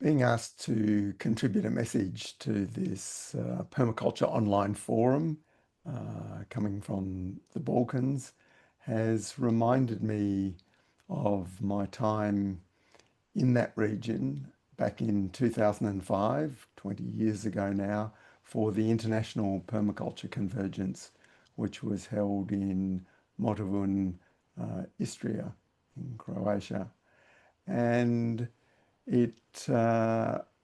Being asked to contribute a message to this Permaculture Online Forum coming from the Balkans has reminded me of my time in that region back in 2005, 20 years ago now, for the International Permaculture Convergence, which was held in Motovun, Istria in Croatia. And it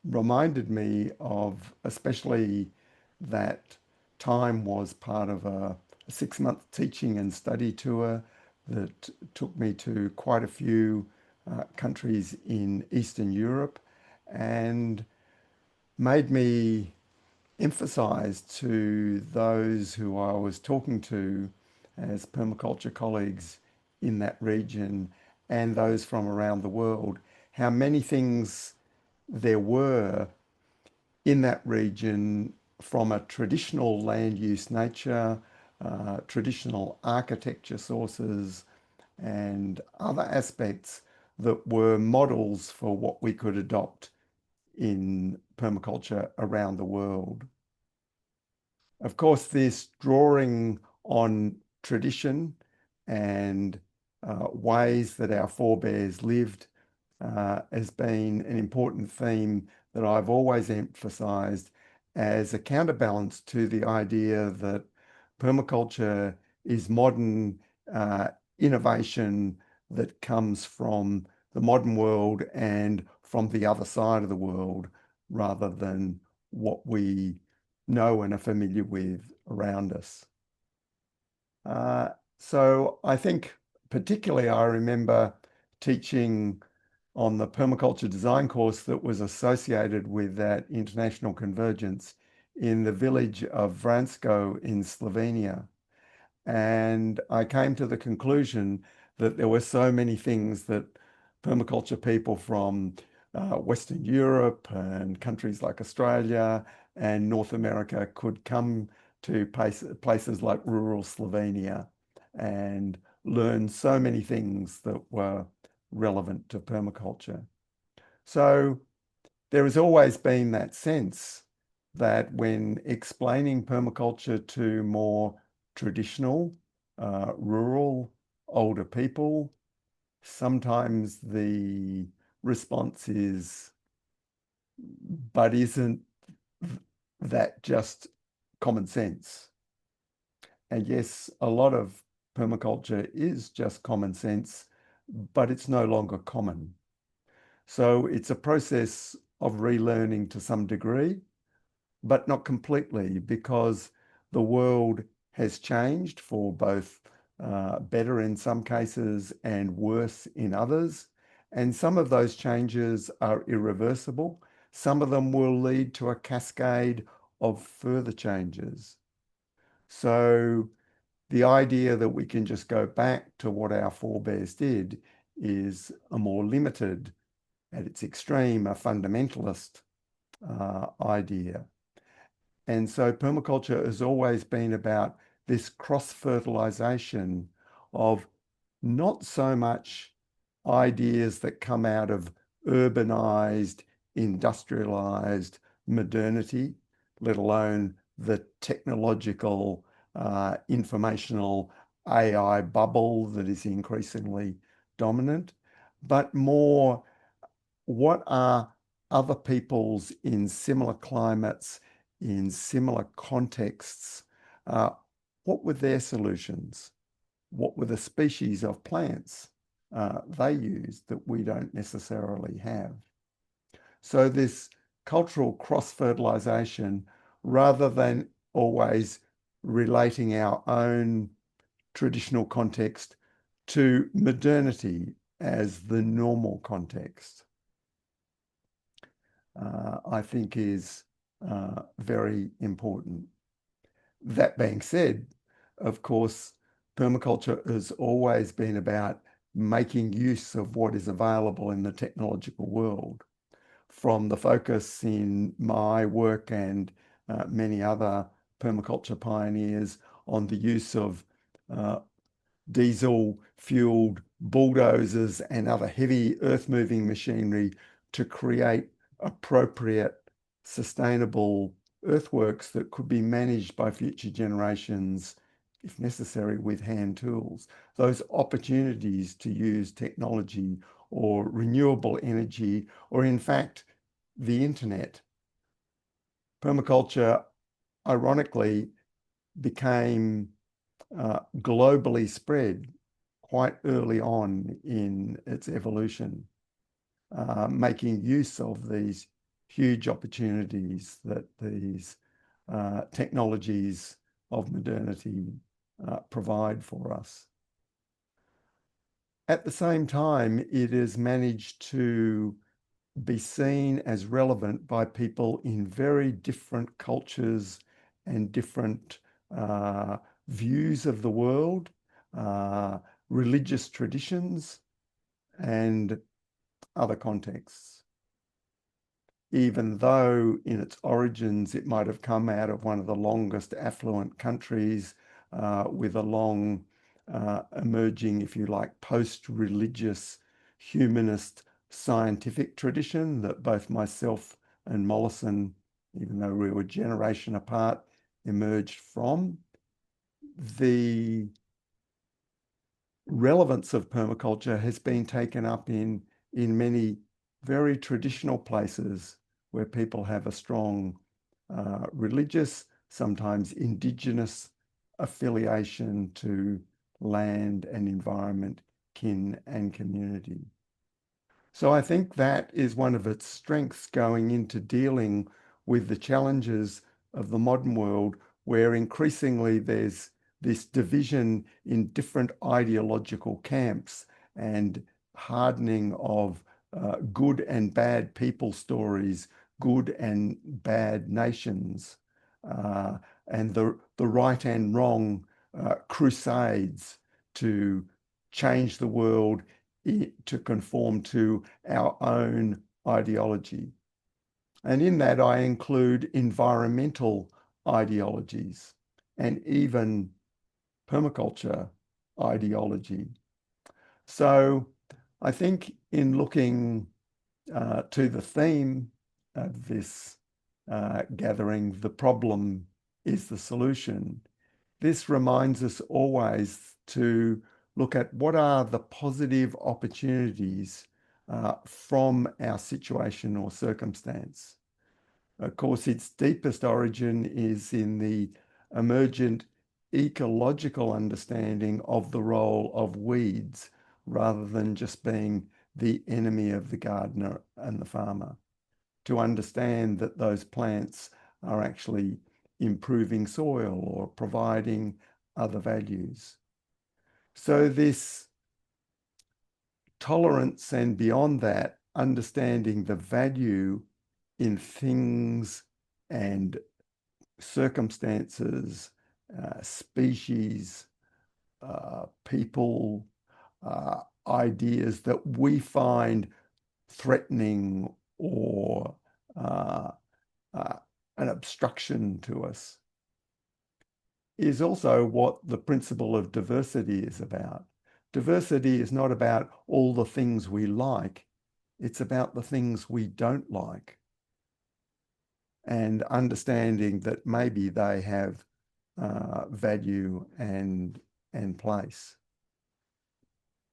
reminded me of especially that time was part of a 6-month teaching and study tour that took me to quite a few countries in Eastern Europe and made me emphasize to those who I was talking to as permaculture colleagues in that region and those from around the world how many things there were in that region from a traditional land use nature, traditional architecture sources, and other aspects that were models for what we could adopt in permaculture around the world. Of course, this drawing on tradition and ways that our forebears lived has been an important theme that I've always emphasized as a counterbalance to the idea that permaculture is modern innovation that comes from the modern world and from the other side of the world rather than what we know and are familiar with around us. So I think particularly I remember teaching on the permaculture design course that was associated with that international convergence in the village of Vransko in Slovenia. And I came to the conclusion that there were so many things that permaculture people from Western Europe and countries like Australia and North America could come to places like rural Slovenia and learn so many things that were relevant to permaculture. So there has always been that sense that when explaining permaculture to more traditional, rural, older people, sometimes the response is, but isn't that just common sense? And yes, a lot of permaculture is just common sense, but it's no longer common. So it's a process of relearning to some degree, but not completely, because the world has changed for both better in some cases and worse in others. And some of those changes are irreversible. Some of them will lead to a cascade of further changes. So the idea that we can just go back to what our forebears did is a more limited, at its extreme, a fundamentalist idea. And so permaculture has always been about this cross-fertilization of not so much ideas that come out of urbanized, industrialized modernity, let alone the technological, informational AI bubble that is increasingly dominant, but more what are other peoples in similar climates, in similar contexts, what were their solutions? What were the species of plants they used that we don't necessarily have? So this cultural cross-fertilization, rather than always relating our own traditional context to modernity as the normal context, I think is very important. That being said, of course, permaculture has always been about making use of what is available in the technological world. From the focus in my work and many other permaculture pioneers on the use of diesel-fueled bulldozers and other heavy earth-moving machinery to create appropriate, sustainable earthworks that could be managed by future generations, if necessary, with hand tools. Those opportunities to use technology or renewable energy, or in fact, the internet. Permaculture, ironically, became globally spread quite early on in its evolution, making use of these huge opportunities that these technologies of modernity provide for us. At the same time, it has managed to be seen as relevant by people in very different cultures and different views of the world, religious traditions, and other contexts. Even though in its origins it might have come out of one of the longest affluent countries with a long emerging, if you like, post-religious humanist scientific tradition that both myself and Mollison, even though we were a generation apart, emerged from. The relevance of permaculture has been taken up in many very traditional places where people have a strong religious, sometimes indigenous affiliation to land and environment, kin and community. So I think that is one of its strengths going into dealing with the challenges of the modern world, where increasingly there's this division in different ideological camps and hardening of good and bad people stories, good and bad nations, and the right and wrong crusades to change the world to conform to our own ideology. And in that, I include environmental ideologies and even permaculture ideology. So I think in looking to the theme of this gathering, the problem is the solution, this reminds us always to look at what are the positive opportunities from our situation or circumstance. Of course, its deepest origin is in the emergent ecological understanding of the role of weeds rather than just being the enemy of the gardener and the farmer. To understand that those plants are actually improving soil or providing other values. So this tolerance and beyond that, understanding the value in things and circumstances, species, people, ideas that we find threatening or an obstruction to us, is also what the principle of diversity is about. Diversity is not about all the things we like, it's about the things we don't like, and understanding that maybe they have value and place.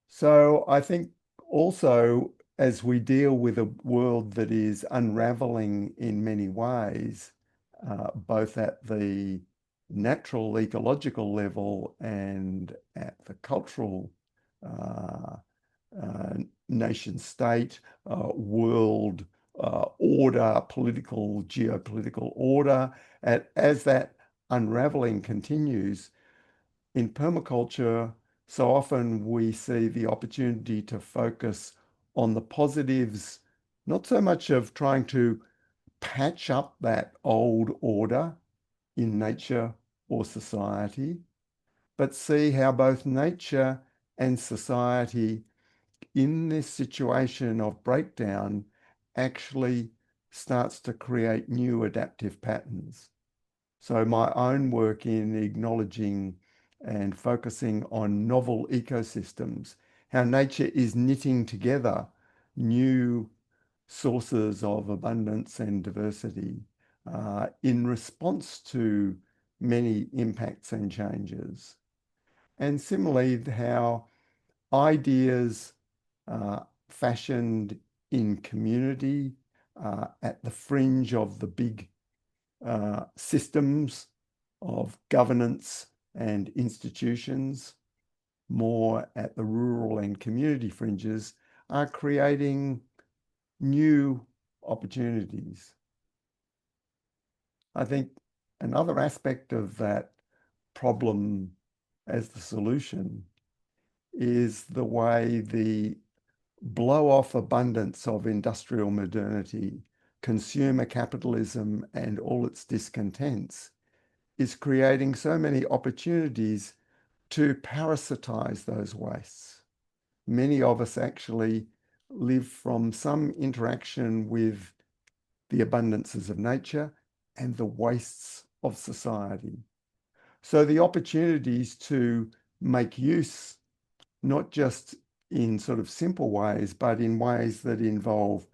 So I think also as we deal with a world that is unraveling in many ways, both at the natural ecological level and at the cultural nation state, world order, political, geopolitical order, as that unraveling continues, in permaculture, so often we see the opportunity to focus on the positives, not so much of trying to patch up that old order in nature or society, but see how both nature and society in this situation of breakdown actually starts to create new adaptive patterns. So my own work in acknowledging and focusing on novel ecosystems, how nature is knitting together new sources of abundance and diversity in response to many impacts and changes. And similarly, how ideas fashioned in community at the fringe of the big systems of governance and institutions, more at the rural and community fringes, are creating new opportunities. I think another aspect of that problem as the solution is the way the blow-off abundance of industrial modernity, consumer capitalism, and all its discontents is creating so many opportunities to parasitize those wastes. Many of us actually live from some interaction with the abundances of nature and the wastes of society. So the opportunities to make use, not just in sort of simple ways, but in ways that involve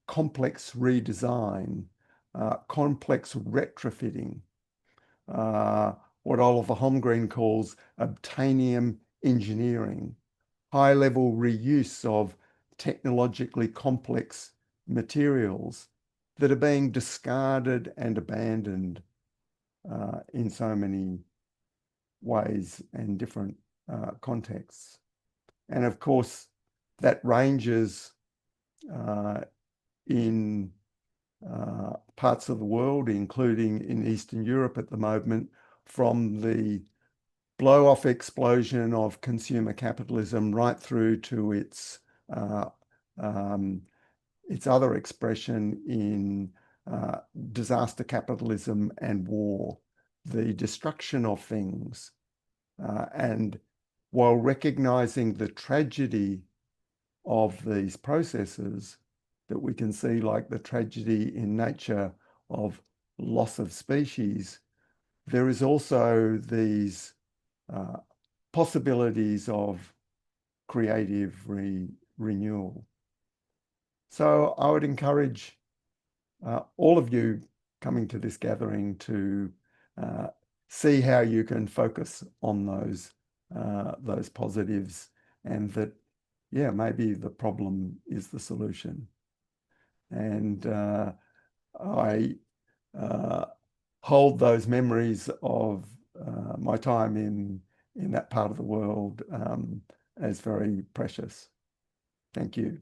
complex redesign, complex retrofitting, what Oliver Holmgren calls obtainium engineering, high-level reuse of technologically complex materials that are being discarded and abandoned in so many ways and different contexts. And of course, that ranges in parts of the world, including in Eastern Europe at the moment, from the blow-off explosion of consumer capitalism right through to its other expression in disaster capitalism and war, the destruction of things. And while recognizing the tragedy of these processes that we can see, like the tragedy in nature of loss of species, there is also these possibilities of creative renewal. So I would encourage all of you coming to this gathering to see how you can focus on those positives, and that, yeah, maybe the problem is the solution. And I hold those memories of my time in that part of the world as very precious. Thank you.